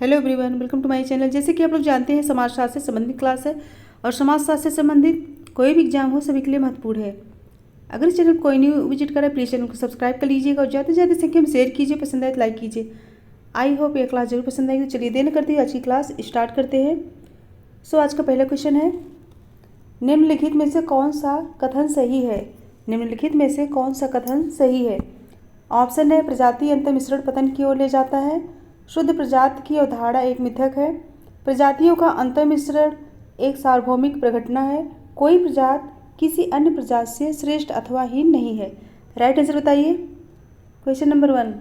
Hello everyone, welcome to my channel. जैसे कि आप लोग जानते हैं, समाजशास्त्र से संबंधित क्लास है और समाजशास्त्र से संबंधित कोई भी एग्जाम हो सभी के लिए महत्वपूर्ण है। अगर इस चैनल को कोई न्यू विजिट करें, प्लीज़ चैनल को सब्सक्राइब कर लीजिएगा और ज़्यादा से ज़्यादा संख्या में शेयर कीजिए, पसंद आए तो लाइक कीजिए। आई होप ये क्लास जरूर पसंद आएगी। तो चलिए देर न करते हुए आज की क्लास स्टार्ट करते हैं। आज का पहला क्वेश्चन है, निम्नलिखित में से कौन सा कथन सही है? निम्नलिखित में से कौन सा कथन सही है? ऑप्शन है, प्रजाति अंतर मिश्रण पतन की ओर ले जाता है। शुद्ध प्रजाति की अवधारणा एक मिथक है। प्रजातियों का अंतर मिश्रण एक सार्वभौमिक प्रघटना है। कोई प्रजाति किसी अन्य प्रजाति से श्रेष्ठ अथवा हीन नहीं है। राइट आंसर बताइए। Question number 1।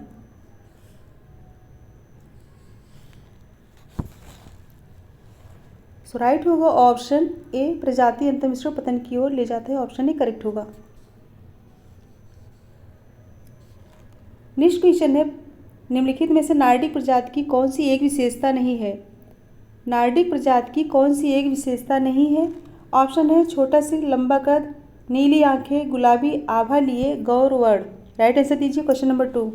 राइट होगा ऑप्शन ए, प्रजाति अंतर मिश्रण पतन की ओर ले जाता है। ऑप्शन ए करेक्ट होगा। नेक्स्ट क्वेश्चन है, निम्नलिखित में से नार्डिक प्रजाति की कौन सी एक विशेषता नहीं है? नार्डिक प्रजाति की कौन सी एक विशेषता नहीं है? ऑप्शन है, छोटा सिर, लंबा कद, नीली आंखें, गुलाबी आभा लिए, गौर वर्ण। राइट आंसर दीजिए। Question number 2।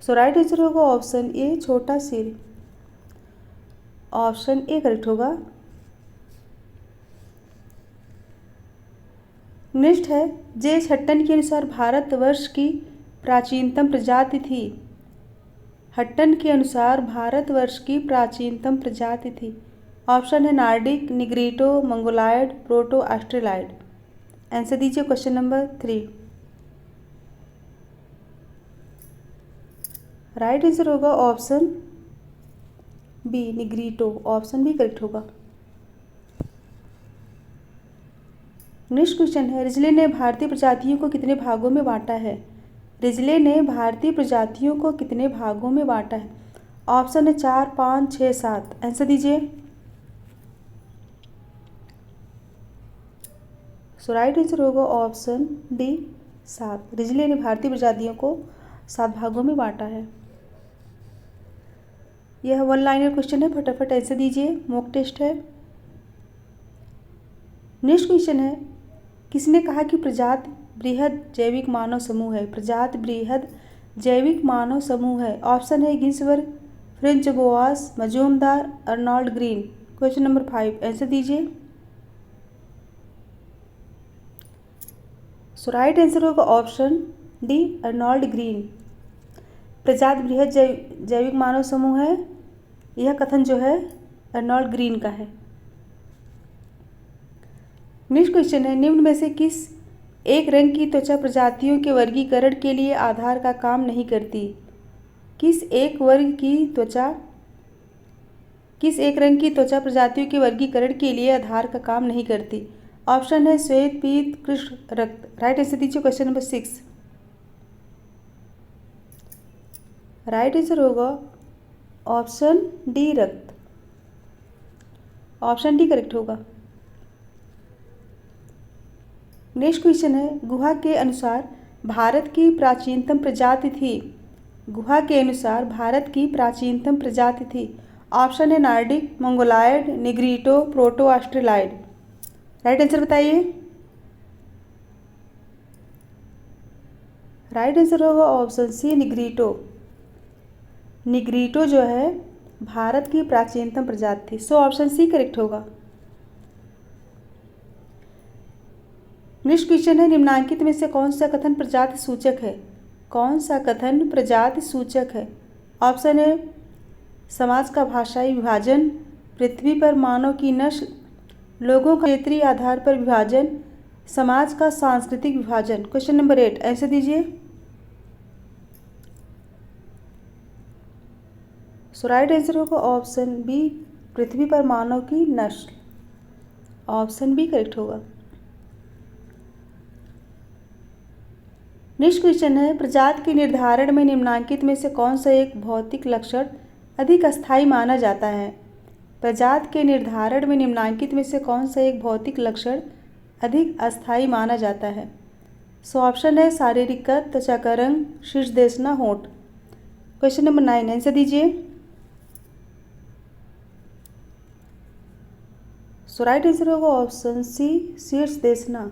राइट आंसर होगा ऑप्शन ए, छोटा सिर। ऑप्शन ए करेक्ट होगा। नेक्स्ट है, जे हट्टन के अनुसार भारतवर्ष की प्राचीनतम प्रजाति थी। हट्टन के अनुसार भारतवर्ष की प्राचीनतम प्रजाति थी। ऑप्शन है, Nordic, Negrito, Mongoloid, proto Australoid. Answer दीजिए। Question number 3। राइट आंसर होगा option B, Negrito. Option B correct होगा। नेक्स्ट क्वेश्चन है, रिजले ने भारतीय प्रजातियों को कितने भागों में बांटा है? रिजले ने भारतीय प्रजातियों को कितने भागों में बांटा है? ऑप्शन है 4, 5, 6, 7। आंसर दीजिए। राइट आंसर होगा ऑप्शन डी, 7। रिजले ने भारतीय प्रजातियों को 7 भागों में बांटा है। यह 1 लाइनर क्वेश्चन है, फटाफट आंसर दीजिए, मॉक टेस्ट है। नेक्स्ट क्वेश्चन है, किसने कहा कि प्रजाति बृहद जैविक मानव समूह है? प्रजाति बृहद जैविक मानव समूह है। ऑप्शन है, Ginsberg, French Boas, Majumdar, Arnold Green. Question number 5। Answer दीजिए। राइट आंसर होगा ऑप्शन डी, अर्नोल्ड ग्रीन। प्रजाति बृहद जैविक मानव समूह है, यह कथन जो है अर्नोल्ड ग्रीन का है। नेक्स्ट क्वेश्चन है, निम्न में से किस एक रंग की त्वचा प्रजातियों के वर्गीकरण के लिए आधार का काम नहीं करती? किस एक रंग की त्वचा प्रजातियों के वर्गीकरण के लिए आधार का काम नहीं करती? ऑप्शन है, श्वेत, पीत, कृष्ण, रक्त। राइट आंसर दीजिए। Question number 6। राइट आंसर होगा ऑप्शन डी, रक्त। ऑप्शन डी करेक्ट होगा। नेक्स्ट क्वेश्चन है, गुहा के अनुसार भारत की प्राचीनतम प्रजाति थी। गुहा के अनुसार भारत की प्राचीनतम प्रजाति थी। ऑप्शन है, Nordic, Mongoloid, Negrito, proto Australoid. Right answer बताइए। राइट आंसर होगा ऑप्शन सी, निग्रिटो। निग्रिटो जो है भारत की प्राचीनतम प्रजाति थी। ऑप्शन सी करेक्ट होगा। नेक्स्ट क्वेश्चन है, निम्नांकित में से कौन सा कथन प्रजाति सूचक है? कौन सा कथन प्रजाति सूचक है? ऑप्शन है, समाज का भाषाई विभाजन, पृथ्वी पर मानव की नस्ल, लोगों का क्षेत्रीय आधार पर विभाजन, समाज का सांस्कृतिक विभाजन। Question number 8। आंसर दीजिए। राइट आंसर होगा ऑप्शन बी, पृथ्वी पर मानव की नस्ल। ऑप्शन बी करेक्ट होगा। नेक्स्ट क्वेश्चन है, प्रजाति के निर्धारण में निम्नांकित में से कौन सा एक भौतिक लक्षण अधिक अस्थायी माना जाता है? प्रजाति के निर्धारण में निम्नांकित में से कौन सा एक भौतिक लक्षण अधिक अस्थायी माना जाता है? ऑप्शन है, शारीरिक कद, त्वचा का रंग, शीर्ष देशना, होंठ। Question number 9। आंसर दीजिए। राइट आंसर होगा ऑप्शन सी, शीर्ष देशना।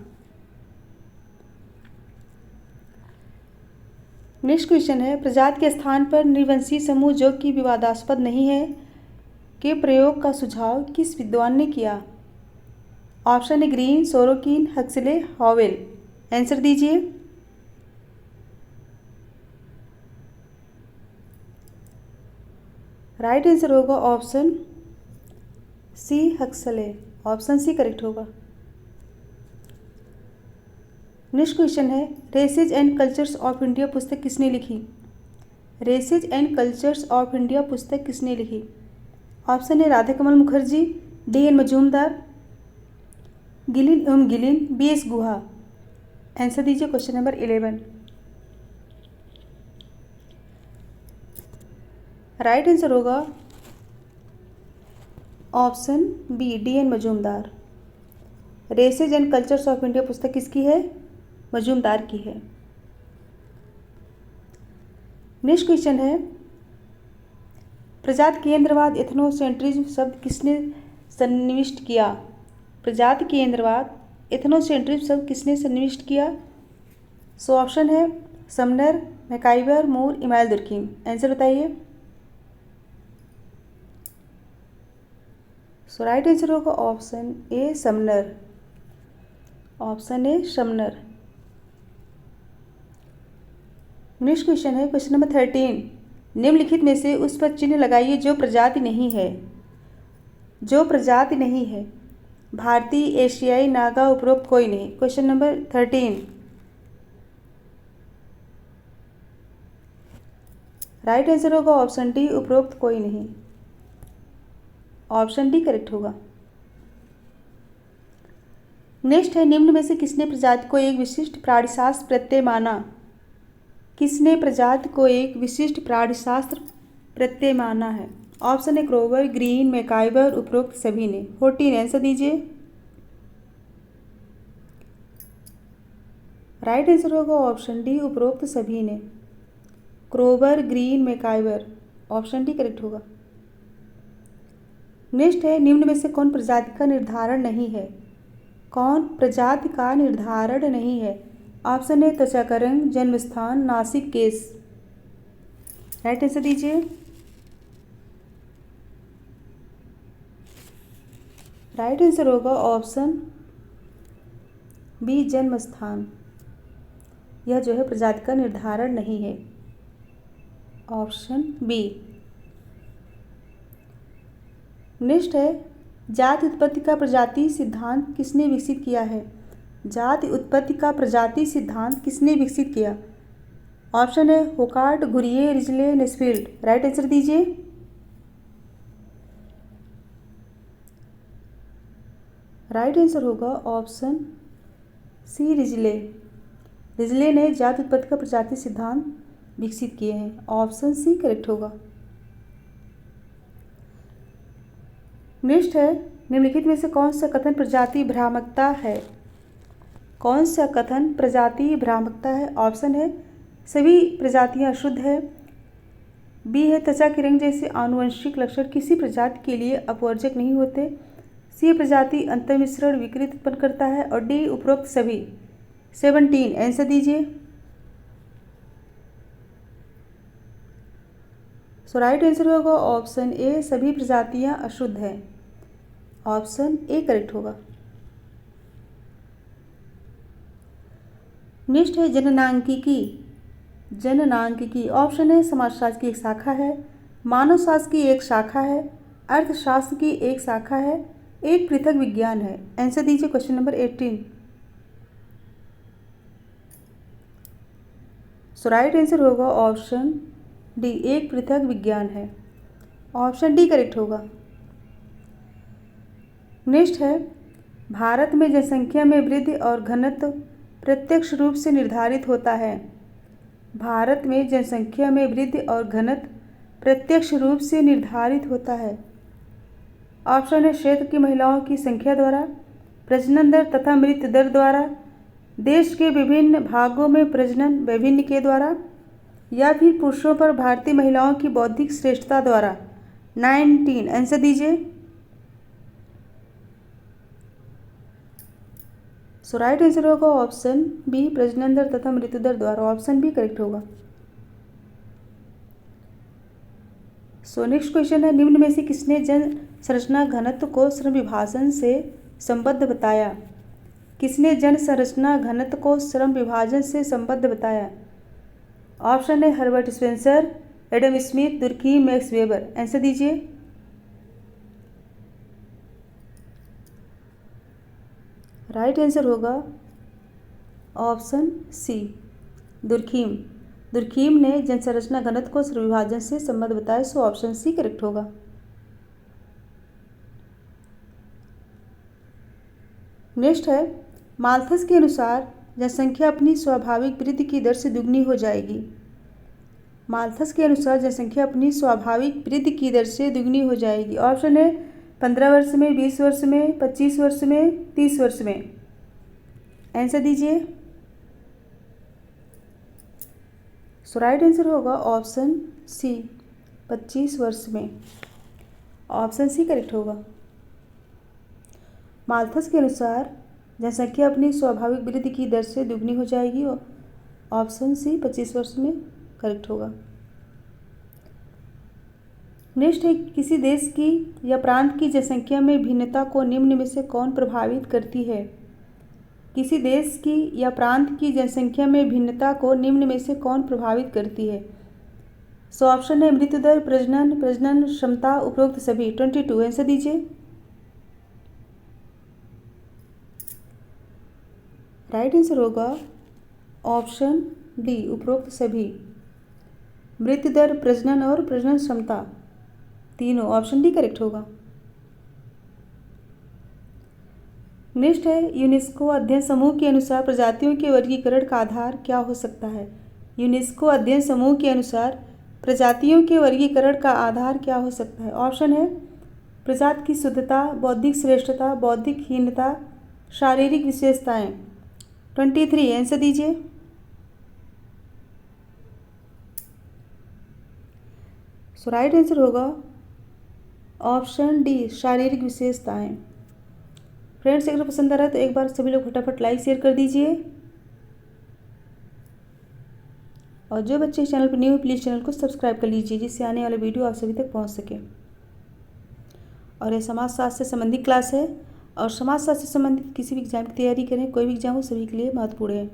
नेक्स्ट क्वेश्चन है, प्रजाति के स्थान पर नृवंशीय समूह जो कि विवादास्पद नहीं है के प्रयोग का सुझाव किस विद्वान ने किया? ऑप्शन है Green, Sorokin, Huxley, Howell. Answer दीजिए। राइट आंसर होगा option C, Huxley. Option C correct होगा। नेक्स्ट क्वेश्चन है, races and cultures of India पुस्तक किसने लिखी? Races and cultures of India पुस्तक किसने लिखी? ऑप्शन है राधा कमल मुखर्जी, डी.एन. मजूमदार, गिलिन एवं गिलिन, बी.एस. गुहा। आंसर दीजिए क्वेश्चन नंबर 11। राइट आंसर होगा option B, D N. Majumdar. Races and cultures of India पुस्तक किसकी है? मजूमदार की है। नेक्स्ट क्वेश्चन है, प्रजाति केंद्रवाद एथनोसेंट्रिज्म शब्द किसने सन्निविष्ट किया? प्रजाति केंद्रवाद एथनोसेंट्रिज्म शब्द किसने सन्निविष्ट किया? सो ऑप्शन है समनर, मैकाइवर, मूर, इमाइल दुर्खिम। आंसर बताइए। सो राइट आंसर होगा option A, Sumner. Option A, Sumner. Next question है, क्वेश्चन नंबर 13। निम्नलिखित में से उस पर चिन्ह लगाइए जो प्रजाति नहीं है। जो प्रजाति नहीं है, भारतीय, एशियाई, नागा, उपरोक्त कोई नहीं। Question number 13। राइट आंसर होगा ऑप्शन डी, उपरोक्त कोई नहीं। ऑप्शन डी करेक्ट होगा। नेक्स्ट है, निम्न में से किसने प्रजाति को एक विशिष्ट प्राणिशास्त्र प्रत्यय माना? किसने प्रजाति को एक विशिष्ट प्राणिशास्त्र प्रत्यय माना है? ऑप्शन है क्रोवर, ग्रीन, मैकाइवर, उपरोक्त सभी ने। 14। आंसर दीजिए। राइट आंसर होगा ऑप्शन डी, उपरोक्त सभी ने। Kroeber, Green, MacIver. Option D correct होगा। नेक्स्ट है, निम्न में से कौन प्रजाति का निर्धारण नहीं है? कौन प्रजाति का निर्धारण नहीं है? ऑप्शन है त्वचा का रंग, जन्म स्थान, नासिक, केस। राइट आंसर दीजिए। राइट आंसर होगा ऑप्शन बी, जन्म स्थान। यह जो है प्रजाति का निर्धारण नहीं है। Option B. नेक्स्ट है, जाति उत्पत्ति का प्रजाति सिद्धांत किसने विकसित किया है? जाति उत्पत्ति का प्रजाति सिद्धांत किसने विकसित किया? ऑप्शन है होकार्ट, Ghurye, Risley, Nesfield. Right answer दीजिए। राइट आंसर होगा ऑप्शन सी, रिजले। रिजले ने जाति उत्पत्ति का प्रजाति सिद्धांत विकसित किए हैं। ऑप्शन सी करेक्ट होगा। नेक्स्ट है, निम्नलिखित में से कौन सा कथन प्रजाति भ्रामकता है? कौन सा कथन प्रजाति भ्रामकता है? ऑप्शन है सभी प्रजातियां अशुद्ध है, बी है त्वचा के रंग जैसे आनुवंशिक लक्षण किसी प्रजाति के लिए अपवर्जक नहीं होते, सी प्रजाति अंतर्मिश्रण विकृत उत्पन्न करता है, और डी उपरोक्त सभी। 17। आंसर दीजिए। सो राइट आंसर होगा ऑप्शन ए, सभी प्रजातियां अशुद्ध हैं। ऑप्शन ए करेक्ट होगा। नेक्स्ट है जननांकिकी। जननांकिकी ऑप्शन है समाजशास्त्र की एक शाखा है, मानव शास्त्र की एक शाखा है, अर्थशास्त्र की एक शाखा है, एक पृथक विज्ञान है। आंसर दीजिए क्वेश्चन नंबर 18। सो राइट आंसर होगा ऑप्शन डी, एक पृथक विज्ञान है। ऑप्शन डी करेक्ट होगा। नेक्स्ट है, भारत में जनसंख्या में वृद्धि और घनत्व प्रत्यक्ष रूप से निर्धारित होता है। भारत में जनसंख्या में वृद्धि और घनत्व प्रत्यक्ष रूप से निर्धारित होता है। ऑप्शन है क्षेत्र की महिलाओं की संख्या द्वारा, प्रजनन दर तथा मृत्यु दर द्वारा, देश के विभिन्न भागों में प्रजनन वैभिन्न के द्वारा, या फिर पुरुषों पर भारतीय महिलाओं की बौद्धिक श्रेष्ठता द्वारा। 19। आंसर दीजिए। सो राइट आंसर होगा ऑप्शन बी, प्रजनन दर तथा मृत्यु दर द्वारा। ऑप्शन बी करेक्ट होगा। सो नेक्स्ट क्वेश्चन है, निम्न में से किसने जन संरचना घनत्व को श्रम विभाजन से संबद्ध बताया? किसने जन संरचना घनत्व को श्रम विभाजन से संबद्ध बताया? ऑप्शन है Herbert Spencer, Adam Smith, दुर्कीम, max weber. Answer दीजिए। राइट आंसर होगा ऑप्शन सी, दुर्कीम। दुर्कीम ने जनसंरचना घनत्व को श्रम विभाजन से संबंध बताया, सो ऑप्शन सी करेक्ट होगा। नेक्स्ट है, माल्थस के अनुसार जनसंख्या अपनी स्वाभाविक वृद्धि की दर से दुगनी हो जाएगी। माल्थस के अनुसार जनसंख्या अपनी स्वाभाविक वृद्धि की दर से दुगनी हो जाएगी। ऑप्शन है 15 वर्ष में, 20 वर्ष में, 25 वर्ष में, 30 वर्ष में। आंसर दीजिए। सो राइट आंसर होगा ऑप्शन सी, 25 वर्ष में। ऑप्शन सी करेक्ट होगा। माल्थस के अनुसार जनसंख्या अपनी स्वाभाविक वृद्धि की दर से दुगनी हो जाएगी। ऑप्शन सी 25 वर्ष में करेक्ट होगा। नेक्स्ट है, किसी देश की या प्रांत की जनसंख्या में भिन्नता को निम्न में से कौन प्रभावित करती है? किसी देश की या प्रांत की जनसंख्या में भिन्नता को निम्न में से कौन प्रभावित करती है? सो ऑप्शन है मृत्यु दर, प्रजनन, प्रजनन क्षमता, उपरोक्त सभी। 22। आंसर दीजिए। राइट आंसर होगा ऑप्शन डी, उपरोक्त सभी। मृत्यु दर, प्रजनन और प्रजनन क्षमता, तीनों। ऑप्शन डी करेक्ट होगा। नेक्स्ट है, यूनेस्को अध्ययन समूह के अनुसार प्रजातियों के वर्गीकरण का आधार क्या हो सकता है? यूनेस्को अध्ययन समूह के अनुसार प्रजातियों के वर्गीकरण का आधार क्या हो सकता है? ऑप्शन है प्रजाति की शुद्धता, बौद्धिक श्रेष्ठता, बौद्धिक हीनता, शारीरिक विशेषताएं। 23। आंसर दीजिए। सो राइट आंसर होगा ऑप्शन डी, शारीरिक विशेषताएं। फ्रेंड्स, अगर पसंद आ रहा है तो एक बार सभी लोग फटाफट लाइक शेयर कर दीजिए, और जो बच्चे इस चैनल पर न्यू है प्लीज़ चैनल को सब्सक्राइब कर लीजिए, जिससे आने वाले वीडियो आप सभी तक पहुंच सके। और ये समाजशास्त्र से संबंधित क्लास है, और समाजशास्त्र से संबंधित किसी भी एग्जाम की तैयारी करें, कोई भी एग्जाम हो, सभी के लिए महत्वपूर्ण है।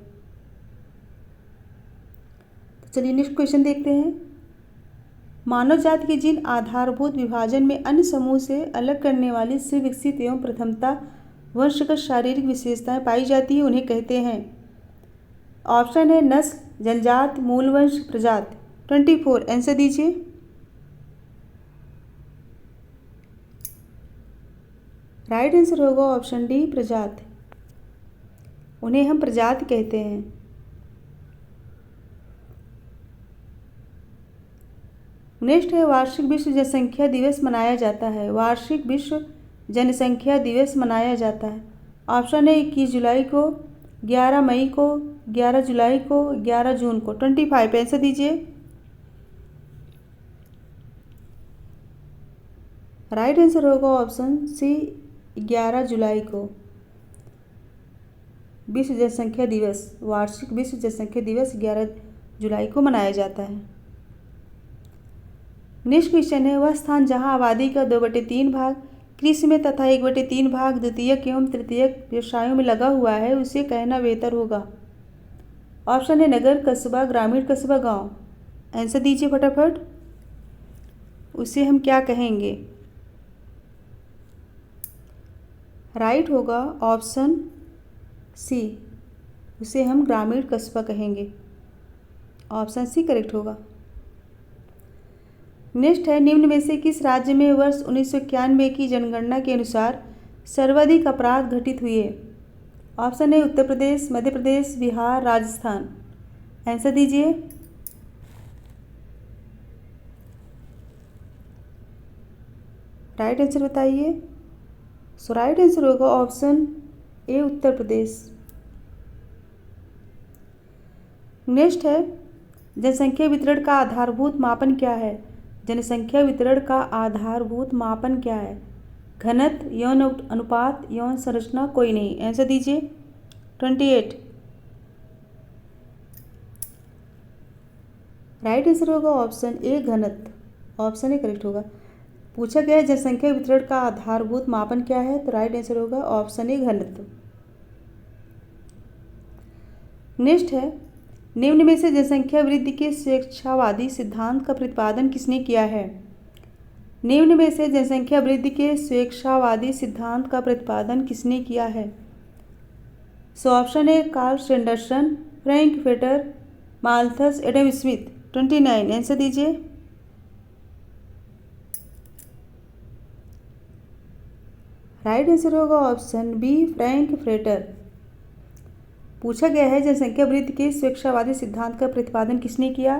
तो चलिए नेक्स्ट क्वेश्चन देखते हैं। मानव जाति के जिन आधारभूत विभाजन में अन्य समूह से अलग करने वाली सुविकसित एवं प्रथमता वंशगत शारीरिक विशेषताएं पाई जाती हैं, उन्हें कहते हैं। ऑप्शन है नस्ल, जनजात, मूलवंश, प्रजाति। 24। आंसर दीजिए। राइट आंसर होगा ऑप्शन डी, प्रजाति। उन्हें हम प्रजाति कहते हैं। नेक्स्ट है, वार्षिक विश्व जनसंख्या दिवस मनाया जाता है। वार्षिक विश्व जनसंख्या दिवस मनाया जाता है। ऑप्शन है 21 जुलाई को, 11 मई को, 11 जुलाई को, 11 जून को। 25। आंसर दीजिए। राइट आंसर होगा ऑप्शन सी, 11 जुलाई को। विश्व जनसंख्या दिवस, वार्षिक विश्व जनसंख्या दिवस 11 जुलाई को मनाया जाता है। नेक्स्ट क्वेश्चन है, वह स्थान जहां आबादी का 2/3 भाग कृषि में तथा 1/3 भाग द्वितीयक एवं तृतीयक व्यवसायों में लगा हुआ है, उसे कहना बेहतर होगा। ऑप्शन है नगर, कस्बा, ग्रामीण कस्बा, गांव। आंसर दीजिए फटाफट। उसे हम क्या कहेंगे? राइट होगा ऑप्शन सी, उसे हम ग्रामीण कस्बा कहेंगे। ऑप्शन सी करेक्ट होगा। नेक्स्ट है, निम्न में से किस राज्य में वर्ष 1991 की जनगणना के अनुसार सर्वाधिक अपराध घटित हुए? ऑप्शन है उत्तर प्रदेश, मध्य प्रदेश, बिहार, राजस्थान। आंसर दीजिए। राइट आंसर बताइए। सो राइट आंसर होगा ऑप्शन ए, उत्तर प्रदेश। नेक्स्ट है, जनसंख्या वितरण का आधारभूत मापन क्या है? जनसंख्या वितरण का आधारभूत मापन क्या है? घनत्व, यौन अनुपात, यौन संरचना, कोई नहीं। आंसर दीजिए। 28। राइट आंसर होगा ऑप्शन ए, घनत्व। ऑप्शन ए करेक्ट होगा। पूछा गया है जनसंख्या वितरण का आधारभूत मापन क्या है, तो राइट आंसर होगा ऑप्शन ए घनत्व। नेक्स्ट है, निम्न में से जनसंख्या वृद्धि के स्वेच्छावादी सिद्धांत का प्रतिपादन किसने किया है। निम्न में से जनसंख्या वृद्धि के स्वेच्छावादी सिद्धांत का प्रतिपादन किसने किया है। So option A Karl Sanderson, Frankfurter, Malthus, Adam Smith. 29 answer दीजिए। राइट आंसर होगा ऑप्शन बी फ्रैंकफर्टर। पूछा गया है जनसंख्या वृद्धि के स्वेच्छावादी सिद्धांत का प्रतिपादन किसने किया,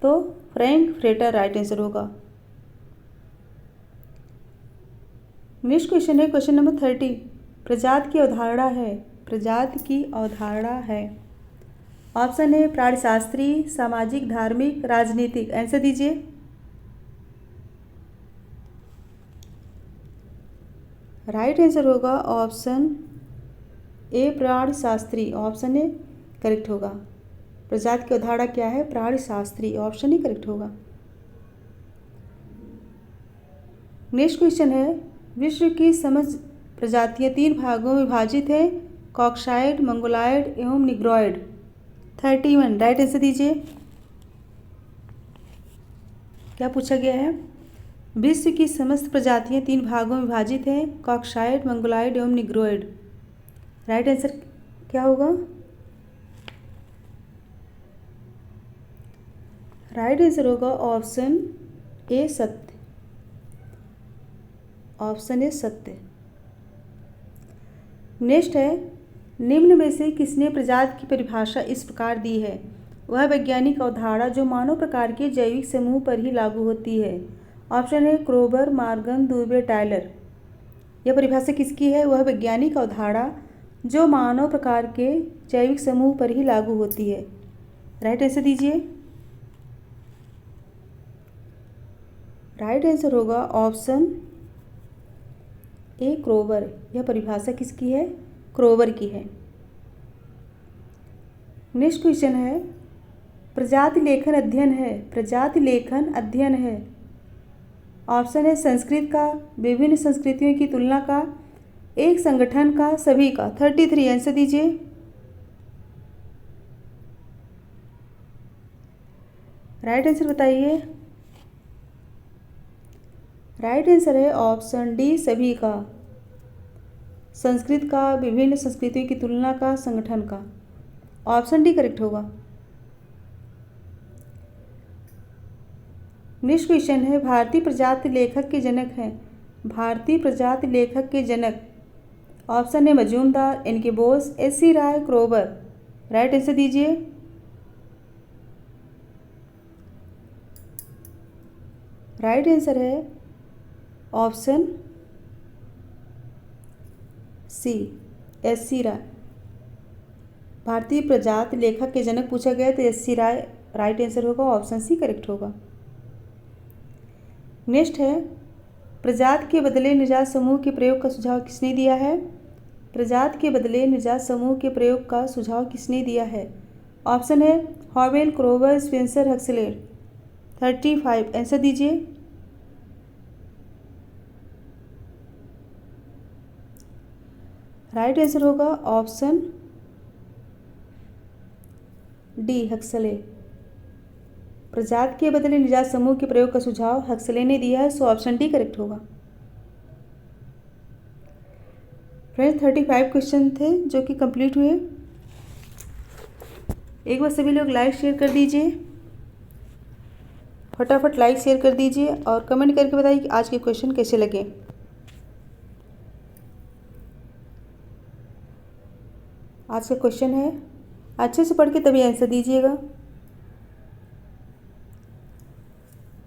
तो फ्रैंकफर्टर राइट आंसर होगा। नेक्स्ट क्वेश्चन है क्वेश्चन नंबर 30। प्रजाति की अवधारणा है, प्रजाति की अवधारणा है। ऑप्शन है प्राणीशास्त्री, सामाजिक, धार्मिक, राजनीतिक। आंसर दीजिए। राइट आंसर होगा ऑप्शन ए प्राणीशास्त्री। ऑप्शन ए करेक्ट होगा। प्रजाति की अवधारणा क्या है, प्राणीशास्त्री। ऑप्शन ही करेक्ट होगा। नेक्स्ट क्वेश्चन है, विश्व की समस्त प्रजातियां 3 भागों में विभाजित है, कॉक्साइड, मंगोलाइड एवं निग्रोइड। 31 राइट आंसर दीजिए। क्या पूछा गया है, विश्व की समस्त प्रजातियां 3 भागों में विभाजित है, कॉक्साइड, मंगोलाइड एवं निग्रोइड। राइट आंसर क्या होगा। राइट आंसर होगा ऑप्शन ए सत्य। ऑप्शन ए सत्य। नेक्स्ट है, निम्न में से किसने प्रजाति की परिभाषा इस प्रकार दी है। वह वैज्ञानिक अवधारणा जो मानव प्रकार के जैविक समूह पर ही लागू होती है। ऑप्शन है क्रोबर, मॉर्गन, दुबे, टायलर। यह परिभाषा किसकी है, वह वैज्ञानिक अवधारणा जो मानव प्रकार के जैविक समूह पर ही लागू होती है। राइट आंसर दीजिए। राइट आंसर होगा ऑप्शन ए क्रोबर। यह परिभाषा किसकी है, क्रोबर की है। नेक्स्ट क्वेश्चन है, प्रजाति लेखन अध्ययन है, प्रजाति लेखन अध्ययन है। ऑप्शन है संस्कृत का, विभिन्न संस्कृतियों की तुलना का, एक संगठन का, सभी का। 33 आंसर दीजिए। राइट आंसर बताइए। राइट आंसर है ऑप्शन डी सभी का। संस्कृत का, विभिन्न संस्कृतियों की तुलना का, संगठन का। ऑप्शन डी करेक्ट होगा। नेक्स्ट क्वेश्चन है, भारतीय प्रजाति लेखक के जनक हैं। भारतीय प्रजाति लेखक के जनक। ऑप्शन है मजूमदार, इनके बोस, एस.सी. राय, क्रोबर। राइट आंसर दीजिए। राइट आंसर है ऑप्शन सी एस.सी. राय। भारतीय प्रजाति लेखक के जनक पूछा गया तो एस.सी. राय राइट आंसर होगा। ऑप्शन सी करेक्ट होगा। नेक्स्ट है, प्रजाति के बदले निर्जात समूह के प्रयोग का सुझाव किसने दिया है। प्रजाति के बदले निर्जात समूह के प्रयोग का सुझाव किसने दिया है। ऑप्शन है हॉवेल, क्रोवर, स्पेंसर, हक्सले। 35 आंसर दीजिए। राइट आंसर होगा ऑप्शन डी हक्सले। प्रजाति के बदले निर्जात समूह के प्रयोग का सुझाव हक्सले ने दिया है, सो ऑप्शन डी करेक्ट होगा। फ्रेंड्स 35 क्वेश्चन थे जो कि कंप्लीट हुए। एक बार सभी लोग लाइक शेयर कर दीजिए, फटाफट लाइक शेयर कर दीजिए और कमेंट करके बताइए कि आज के क्वेश्चन कैसे लगे। आज का क्वेश्चन है, अच्छे से पढ़ के तभी आंसर दीजिएगा।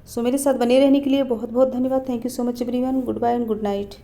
सो मेरे साथ बने रहने के लिए बहुत बहुत धन्यवाद। Thank you so much everyone. Goodbye and good night.